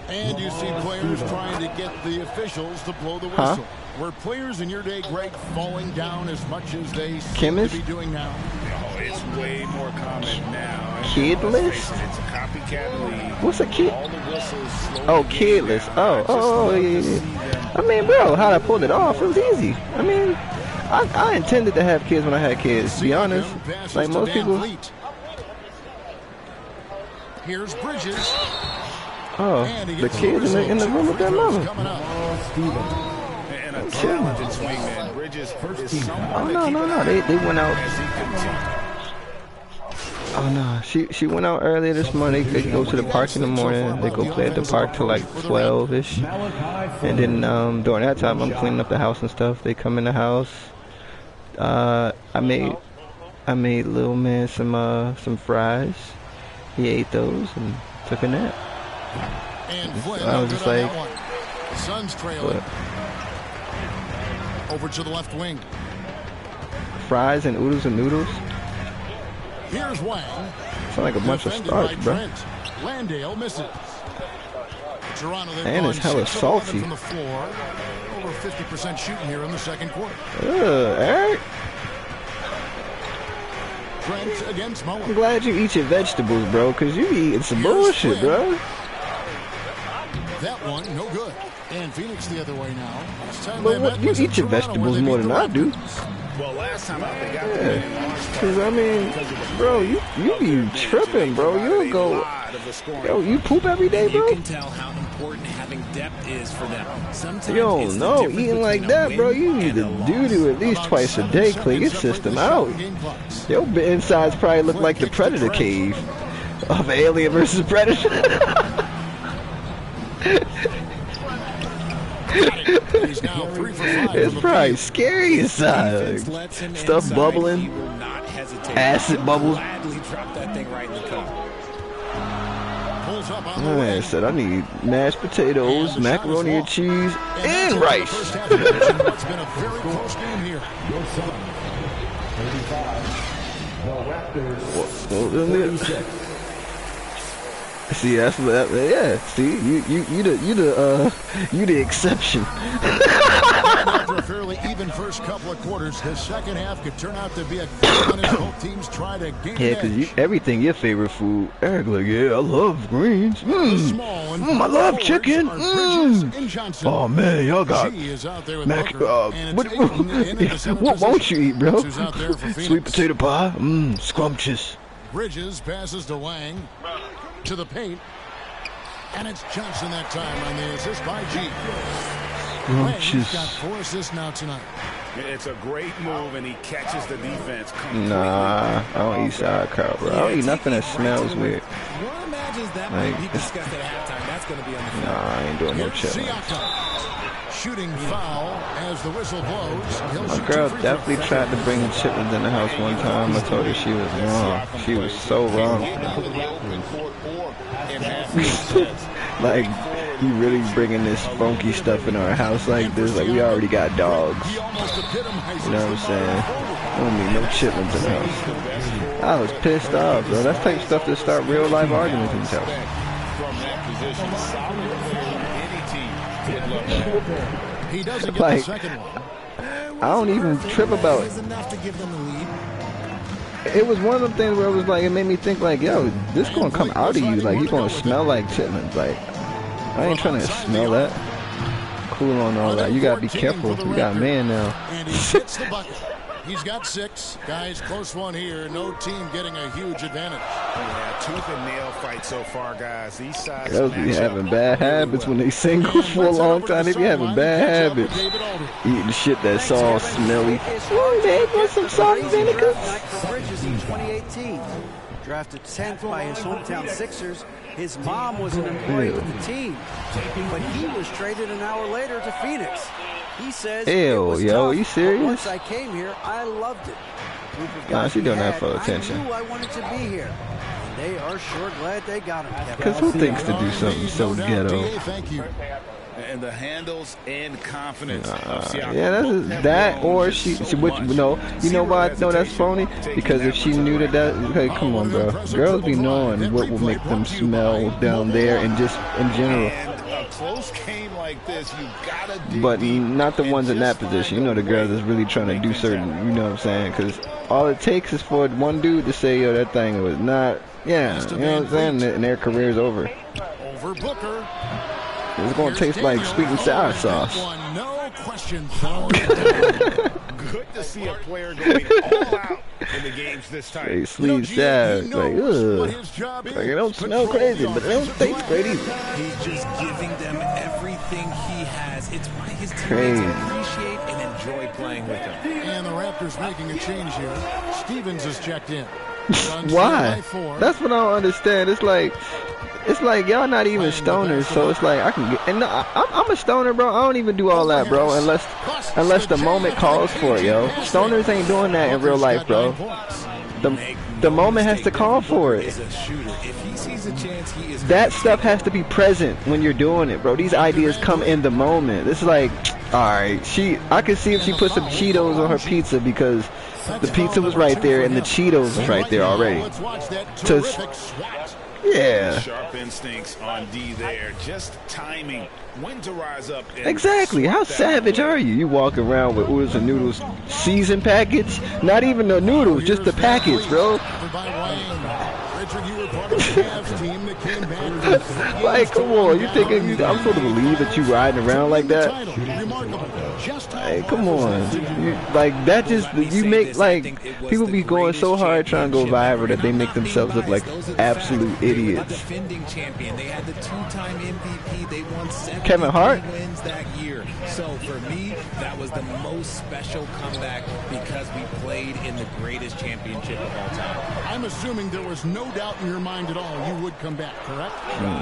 And you see players trying to get the officials to blow the whistle. Were players in your day, Greg, falling down as much as they seem to be doing now? Oh, it's way more common now. Kid list? It's a copycat league. What's a kid? All the whistles Oh, kid list. Oh, yeah. I mean, bro, how I pulled it off, it was easy. I mean, I intended to have kids when I had kids, to be honest. Like most people. Here's Bridges. Oh, the kids in the room with their mama. And a talented swingman. Bridges is Oh no, they went out. Oh no, she went out earlier this morning. They go to the park in the morning. They go play at the park till like 12ish, and then during that time I'm cleaning up the house and stuff. They come in the house. I made little man some fries. He ate those and took a nap. I was just like, the Suns trailing. Over to the left wing. Fries and oodles and noodles. Here's Wang. Sound like a bunch of starch, bro. Landale misses. Toronto, and it's hella salty. From the floor. Over 50% shooting here in the second quarter. Eric. Trent against Mullen. I'm glad you eat your vegetables, bro, because you be eating some bullshit, bro. That one, no good. And Phoenix the other way now. But what, you eat your vegetables more than I do. Well, last time out they got the because I mean, bro, you be tripping, bro. You'll go, yo, you poop every day, bro. You can tell how important having depth is for them. Sometimes yo, no, eating like that, bro, you need to do at least twice a day. Clear your system out. Your insides probably look like the Predator cave of Alien vs. Predator. It's probably scary inside. Stuff bubbling, acid bubbles. Man said I need mashed potatoes, macaroni and cheese, and rice. See, that's what, yeah. See, you the exception. After a fairly even first couple of quarters, the second half could turn out to be a game as both teams try to gain yeah, because everything your favorite food. Eric like, yeah, I love greens. I love chicken. Oh man, y'all got mac. What won't you eat, bro? Sweet potato pie. Scrumptious. Bridges passes to Wang. To the paint, and it's Johnson that time on the assist by G. Wang's got 4 assists now tonight. It's a great move, and he catches the defense. Nah, I don't eat sauerkraut, bro. I don't eat nothing that smells weird. Like, nah, I ain't doing no chitlins. Shooting foul as the whistle blows. My girl definitely tried to bring chitlins in the house one time. I told her she was wrong. She was so wrong. Like, you really bringing this funky stuff in our house like this? Like, we already got dogs. You know what I'm saying? I don't need no chitlins in the house. I was pissed off, bro. That's type of stuff that start real life arguments in this house. He doesn't get like, the second one. I don't even trip about it. It was one of them things where it was like, it made me think like, yo, this gonna come out of you. Like, you gonna smell like chitlins. Like, I ain't trying to smell that. Cool on all that. You gotta be careful. You got a man now. And he hits the bucket. He's got 6. Guys, close one here. No team getting a huge advantage. Yeah, tooth and nail fight so far, guys. These sides they'll be having bad habits when they single for a long time. They be having bad habits. Eating shit that's all smelly. Oh, man, want some salt and vinegar? For Bridges in 2018. Drafted 10th by his hometown Sixers. His mom was an employee with the team, but he was traded an hour later to Phoenix. He says, ew, yo, are you serious? Once I came here, I loved it. Nah, she doing that for attention. I knew I wanted to be here. And they are sure glad they got him. Because who thinks to do something so ghetto? Thank you. And the handles and confidence of Siakam. Yeah, that's that, or she which, no, you know why I know that's phony? Because if she knew that, okay, come on, bro. Girls be knowing what will make them smell down there and just in general. And a close game like this, you gotta dig But deep not the ones in that position. You know, the girls that's really trying to do certain, you know what I'm saying? Because all it takes is for one dude to say, yo, that thing was not, yeah, you know what I'm saying? And their career's over. Over Booker. It's gonna taste like sweet and sour sauce. No question. Good to see a player going all out in the games this time. Straight sweet sour. Like, ugh. Like, it don't smell crazy, but it don't taste great either. He's just giving them everything he has. It's why his Crazy. teammates appreciate and enjoy playing with him. And the Raptors making a change here. Stevens is checked in. Why? That's what I don't understand. It's like y'all not even stoners, so it's like I can get. And no, I'm a stoner, bro. I don't even do all that, bro, unless the moment calls for it, yo. Stoners ain't doing that in real life, bro. The moment has to call for it. That stuff has to be present when you're doing it, bro. These ideas come in the moment. It's like, all right, I could see if she put some Cheetos on her pizza because the pizza was right there and the Cheetos was right there already. Yeah. Sharp instincts on D there. Just timing when to rise up. Exactly. How savage are you? You walk around with oodles and noodles seasoned packets? Not even the noodles, just the packets, bro. Like, come on. You thinking I'm supposed to believe that you riding around like that? Hey, come on. Like, that just, you make, like, people be going so hard trying to go viral that they make themselves look like absolute idiots. Defending champion. They had the two-time MVP. They won 7 Kevin Hart? wins that year. So for me, that was the most special comeback because we played in the greatest championship of all time. I'm assuming there was no doubt in your mind at all you would come back, correct?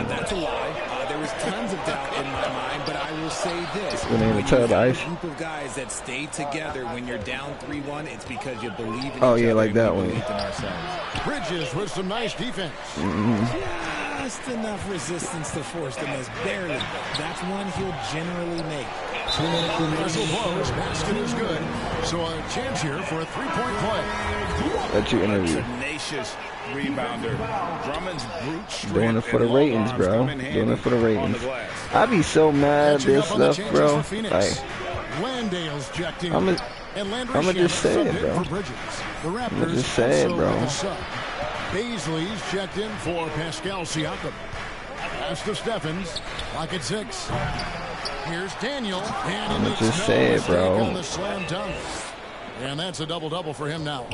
That's a lie. There was tons of doubt in my mind, but I will say this. When they tell the ice. A group of guys that stay together when you're down 3-1, it's because you believe in each Oh, yeah, other like that and we one. believe in ourselves. Bridges with some nice defense. Just enough resistance to force the miss. Barely. That's one he'll generally make. Whistle blows. Basket is good. So a chance here for a three-point play. That you interview. Tenacious rebounder. Drummond's brute strength Doing it for the and ratings, long bro. arms come in handy Doing it for the on ratings. the glass. I be so mad at this stuff, bro. Like, Landale's checked in. I'ma just say it, bro. I'ma just say it, bro. Baisley's checked in for Pascal Siakam. Pass to Steffens. Lock at 6. Here's Daniel. And I'ma just say it, bro. On the slam dunk. And that's a double-double for him now.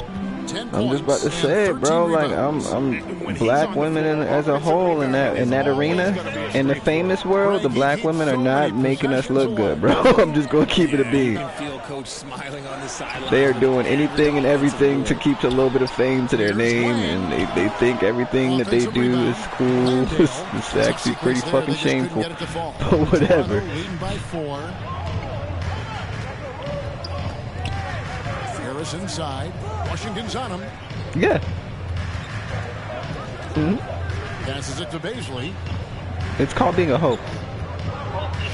10 I'm just about to say it, bro. Like, I'm black women as a whole in that arena, in the famous world, the black women are not making us look good, bro. I'm just gonna keep it a beat. They are doing anything and everything to keep a little bit of fame to their name, and they think everything that they do is cool. It's actually pretty fucking shameful, but whatever. Harris inside. Washington's on him. Yeah. Passes it to Baisley. It's called being a hope.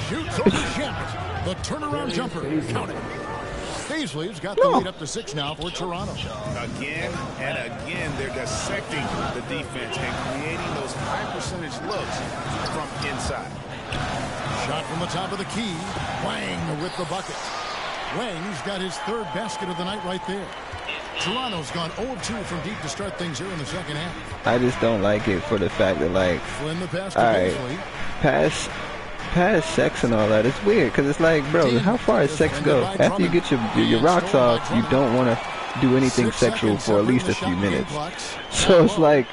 Shoots over Shamet. The turnaround jumper. Count it. Paisley's got the lead up to 6 now for Toronto. Again and again, they're dissecting the defense and creating those high percentage looks from inside. Shot from the top of the key. Wang with the bucket. Wang's got his 3rd basket of the night right there. Toronto's gone 0 of 2 from deep to start things here in the second half. I just don't like it for the fact that, like, Flynn the pass to alright, Paisley. past sex and all that, it's weird, because it's like, bro, how far does sex go? After you get your rocks off, you don't want to do anything sexual for at least a few minutes. So it's like,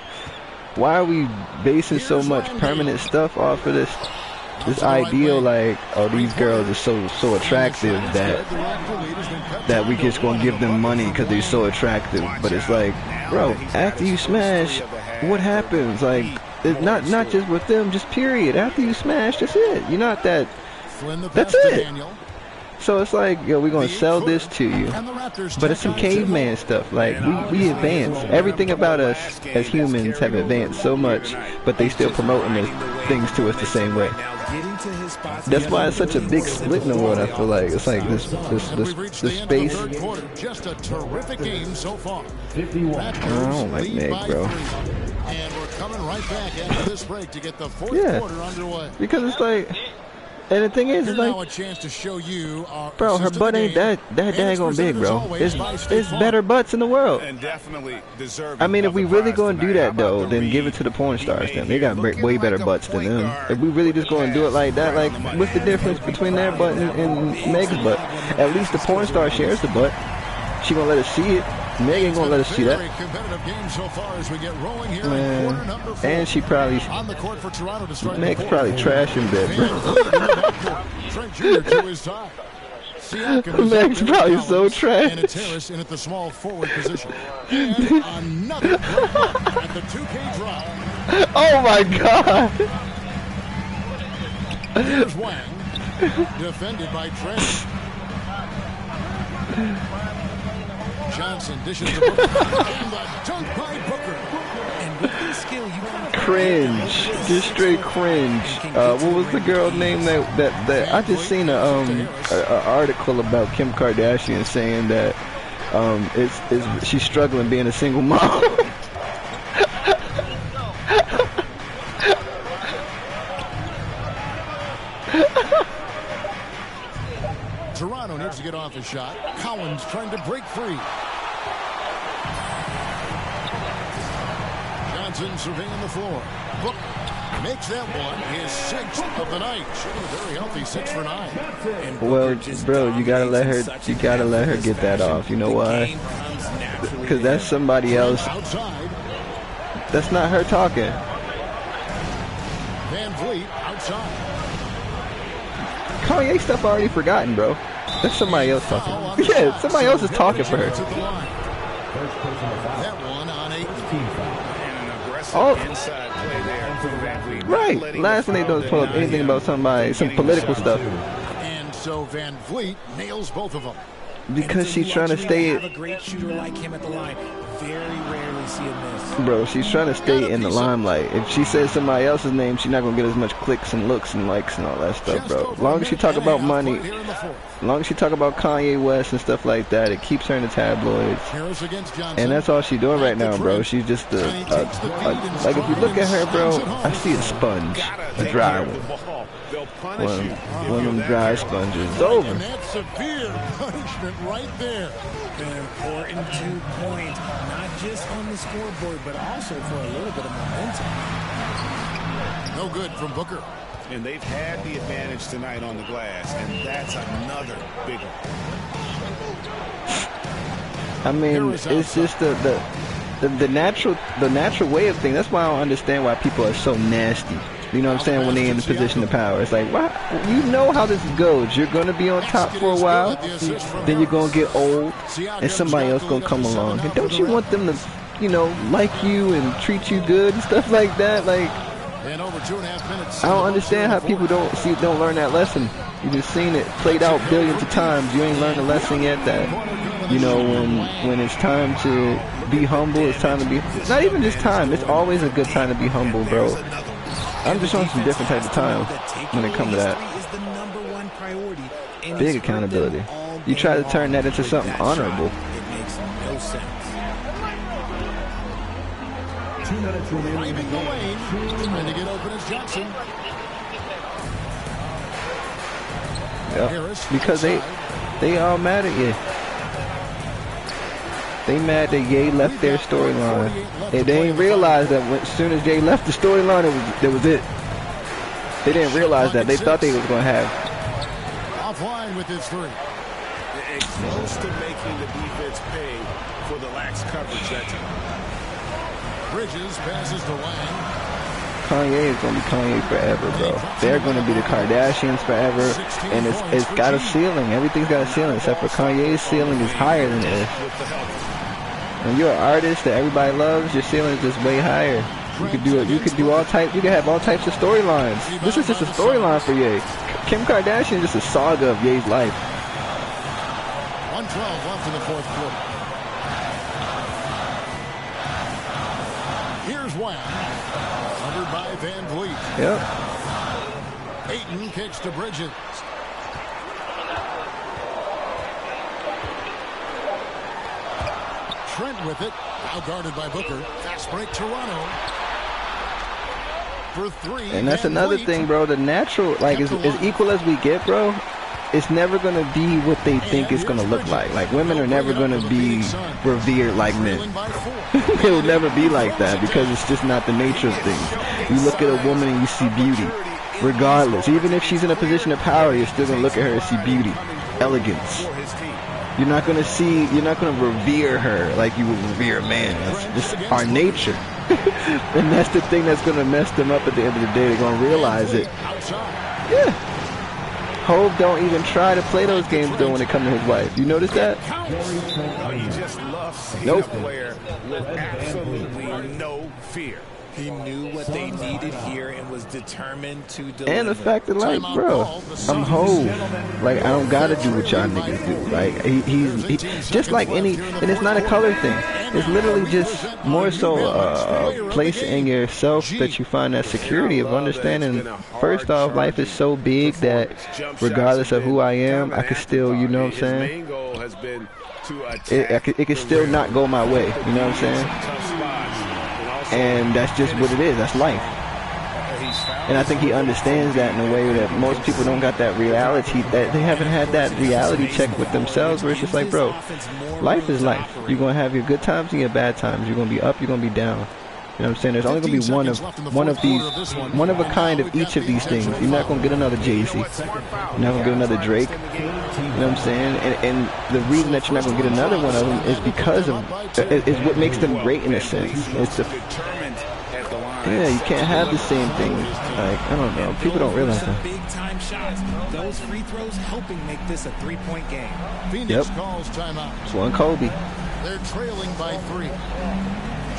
why are we basing so much permanent stuff off of this ideal, like, oh, these girls are so attractive that we just gonna give them money because they're so attractive? But it's like, bro, after you smash, what happens? Like, it's not just with them, just period. After you smash, that's it. You're not that. That's it. So it's like, yo, we're gonna sell this to you, but it's some caveman stuff. Like, we advance. Everything about us as humans have advanced so much, but they still promoting things to us the same way. That's why it's such a big split in the world. I feel like it's like this space. Just a terrific game so far. I don't like Meg, bro. And we're coming right back after this break to get the 4th quarter underway. Because it's like, And the thing is, Here's like, now a chance to show you our bro, her butt ain't that daggone big, bro. It's better butts in the world. And definitely deserving. I mean, if of we the really prize going to do tonight. How that, about though, the then give it read to the porn he stars, made then. They here? got Looking way like better a butts than point them. guard. If we really just going to do it like that, like, what's the difference between their butt and Meg's butt? At least the porn star shares the butt. She going to let us see it. Meg ain't going to let us see that. Competitive game so far as we get rolling here in Man. quarter number 4. And she probably, On the court for Toronto to start Meg's the probably trash in bed, bro. Trent Jr. to his side. Siakam Meg's probably so and trash. it's Harris in at the small forward position. And another great look at the 2K drop. Oh, my God. Here's Wang. Defended by Trent. Johnson dishes to Booker. And the dunk by Booker. And with this skill, you can Cringe, just straight cringe. What was the girl name that I just seen a article about Kim Kardashian saying that she's struggling being a single mom. Toronto needs to get off a shot. Collins trying to break free. Johnson surveying the floor. Book makes that one his 6th of the night. Shooting a very healthy 6 for 9. Well, bro, you gotta let her get that off. You know why? Because that's somebody else. Outside. That's not her talking. Van Vliet outside. Kanye stuff already forgotten, bro. That's somebody else talking. Yeah, somebody else is talking for her. That one on 8. Oh, Inside play there for Van Vliet. right. Last thing they do is pull up anything about somebody, some political stuff. And so Van Vliet nails both of them. Because she's trying to stay. have a great shooter like him at the line. Very rarely see him miss. Bro, she's trying to stay in the limelight. If she says somebody else's name, she's not gonna get as much clicks and looks and likes and all that stuff, bro. As long as she talk about money, as long as she talk about Kanye West and stuff like that, it keeps her in the tabloids. And that's all she's doing right now, bro. She's just like, if you look at her, bro, I see a sponge, a dry one. One of them dry sponges. It's over. And that's severe punishment right there. An important 2 points, not just on the scoreboard, but also for a little bit of momentum. No good from Booker. And they've had the advantage tonight on the glass, and that's another big one. I mean, it's just the natural way of things. That's why I don't understand why people are so nasty. You know what I'm saying? When they're in the position of power, it's like, why? You know how this goes. You're gonna be on top for a while, then you're gonna get old, and somebody else gonna come along. And don't you want them to, you know, like you and treat you good and stuff like that? Like, And over 2.5 minutes. I don't understand how people don't learn that lesson. You just seen it played out billions of times. You ain't learned the lesson yet that, you know, when it's time to be humble, it's time to be. Not even just time. It's always a good time to be humble, bro. I'm just on some different type of time when it comes to that. Big accountability. You try to turn that into something honorable. It makes no sense. 2 minutes remaining in the game. Trying to get open as Johnson. Yeah. Because they all mad at you. They mad that Ye left their storyline. And they didn't realize that as soon as Ye left the storyline, that was it. They didn't realize that. They thought they was going to have. Offline with his 3. Close to making the defense pay for the lax coverage that time. Bridges passes to Wang. Kanye is going to be Kanye forever, bro. They're going to be the Kardashians forever. And it's got a ceiling. Everything's got a ceiling except for Kanye's ceiling is higher than this. When you're an artist that everybody loves, your ceiling is just way higher. You could do it. You could do all types. You could have all types of storylines. This is just a storyline for Ye. Kim Kardashian is just a saga of Ye's life. 1:12 left in the 4th quarter. Here's Wang. Covered by Van Vliet. Yep. Ayton kicks to Bridges. Trent with it. Now guarded by Booker. Fast break Toronto. for three. And that's another thing, bro. The natural, like, as equal as we get, bro, it's never going to be what they think it's going to look like. Like, women are never going to be revered like men. It will never be like that because it's just not the nature of things. You look at a woman and you see beauty, regardless. Even if she's in a position of power, you're still going to look at her and see beauty, elegance. You're not going to revere her like you would revere a man. That's just our nature. And that's the thing that's going to mess them up at the end of the day. They're going to realize it. Yeah. Hov don't even try to play those games though when it comes to his wife. You notice that? He just loves seeing Nope. a player with absolutely no fear. He knew what they needed here and was determined to deliver. And the fact that, like, bro, I'm Hov. Like, I don't gotta do what y'all niggas do. Like, he's just like any, and it's not a color thing. It's literally just more so a place in yourself that you find that security of understanding. First off, life is so big that regardless of who I am, I can still, you know what I'm saying? It can still not go my way. You know what I'm saying? And that's just what it is. That's life. And I think he understands that in a way that most people don't got that reality, that they haven't had that reality check with themselves where it's just like, bro, life is life. You're going to have your good times and your bad times. You're going to be up, you're going to be down. You know what I'm saying? There's only going to be one of a kind of each of these things. You're not going to get another Jay-Z. You're not going to get another Drake. You know what I'm saying? And the reason that you're not going to get another one of them is because of, is what makes them great in a sense. It's the, yeah, you can't have the same thing. Like, I don't know. People don't realize that. Big time shots. Those free throws helping make this a 3-point game. Yep. Calls timeout. It's one Kobe. They're trailing by 3.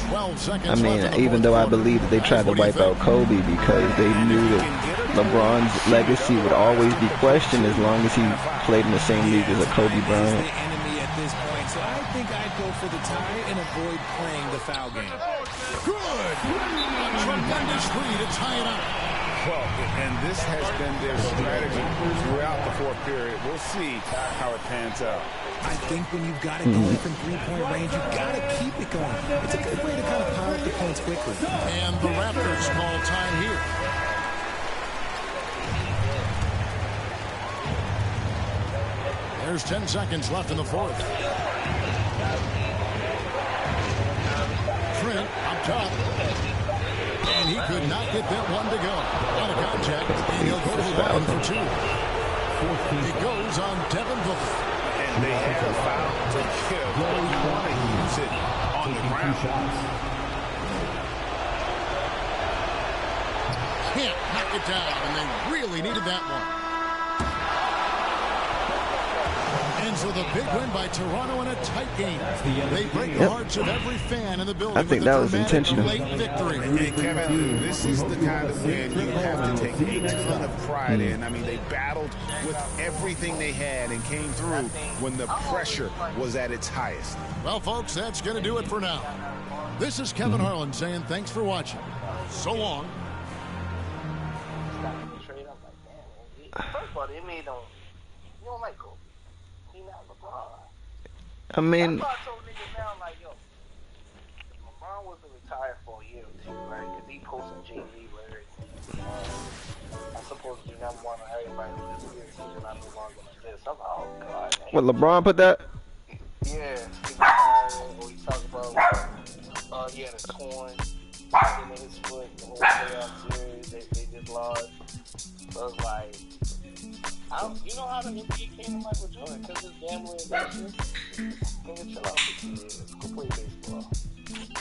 12 seconds I mean, even though I believe that they tried to wipe out Kobe because they knew that LeBron's legacy would always be questioned as long as he played in the same league as a Kobe Bryant. The enemy at this point, so I think I'd go for the tie and avoid playing the foul game. Good. A tremendous three to tie it up. Well, and this has been their strategy throughout the fourth period. We'll see how it pans out. I think when you've got it going from 3-point range, you've got to keep it going. It's a good way to kind of pile up the points quickly. And the Raptors call time here. There's 10 seconds left in the fourth. Trent up top. And he could not get that one to go. Out of contact, and he'll go to the line for 2. It goes on Devin Booker. And they have a foul to kill. You want to use it on the ground. Can't knock it down, and they really needed that one. And so the big win by Toronto in a tight game. They break the hearts of every fan in the building. I think that was intentional. Late victory. Hey, Kevin, this is the kind of win you have to take a ton of pride in. I mean, they battled with everything they had and came through when the pressure was at its highest. Well, folks, that's going to do it for now. This is Kevin Harlan saying thanks for watching. So long. First of all, they made them. You don't like Kobe. He not LeBron. I mean, That's why I told niggas now, like, yo, if LeBron was to retire for a year or 2, right? Because he posted Jay-Z lyrics. I'm supposed to be number one on everybody this year. He's not no longer gonna exist. I'm like, oh god. Man. what, LeBron put that? Yeah, he retired. Or he talked about he had a torn in his foot the whole playoff series. They just lost. So it's like, you know how the NBA came to Michael Jordan? Because his gambling addiction. Nigga, chill out for 2 years. Go play baseball.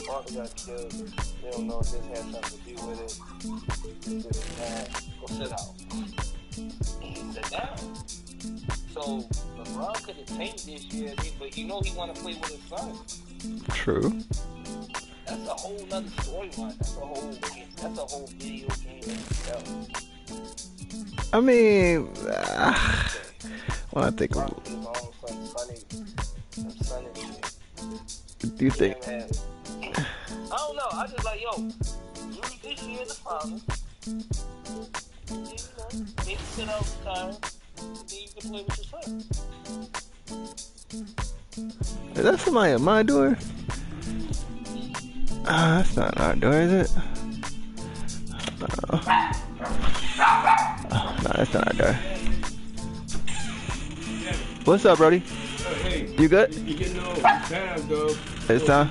Father got killed. They don't know if this has something to do with it. This and that. Go sit out. And he sat down. So LeBron could have tanked this year, but you know he want to play with his son. True. That's a whole nother storyline. That's a whole video game in itself. I mean, when I think of, do you think? I don't know. I just like, yo, lose this year in the finals. Maybe sit out the time. Then you can play with your son. Is that somebody at my door? That's not our door, is it? No, that's not there. What's up, Brody? You good? It's time.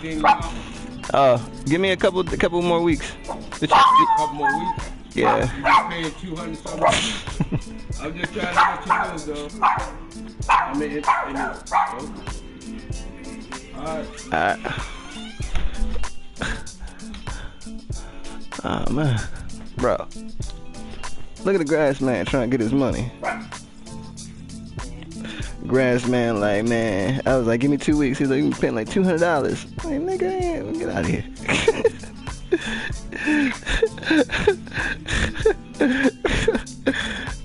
Give me a couple more weeks. Couple more weeks? Yeah. You paying 200 something? I'm just trying to let you know, though. I mean, Alright. Oh man, bro. Look at the grass man trying to get his money. Grass man, like, man, I was like, give me 2 weeks. He's like, you paying like $200. Like, nigga, get out of here.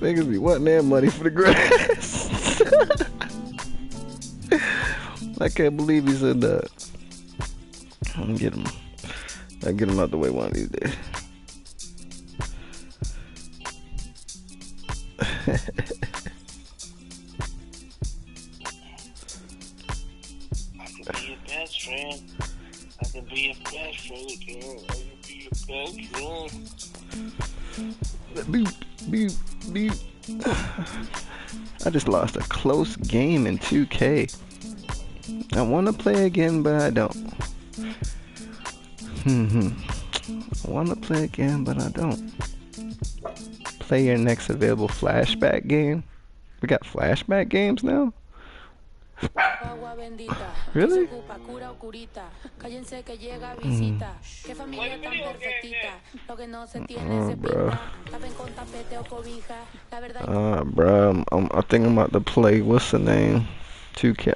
Niggas be wanting their money for the grass. I can't believe he said that. I'll get him out the way one of these days. I can be your best friend. I can be your best friend, girl. I can be your best friend. I just lost a close game in 2K. I want to play again, but I don't. I want to play again, but I don't. Play your next available flashback game. We got flashback games now? Really? Oh, bro. I think I'm about to play, what's the name? 2K.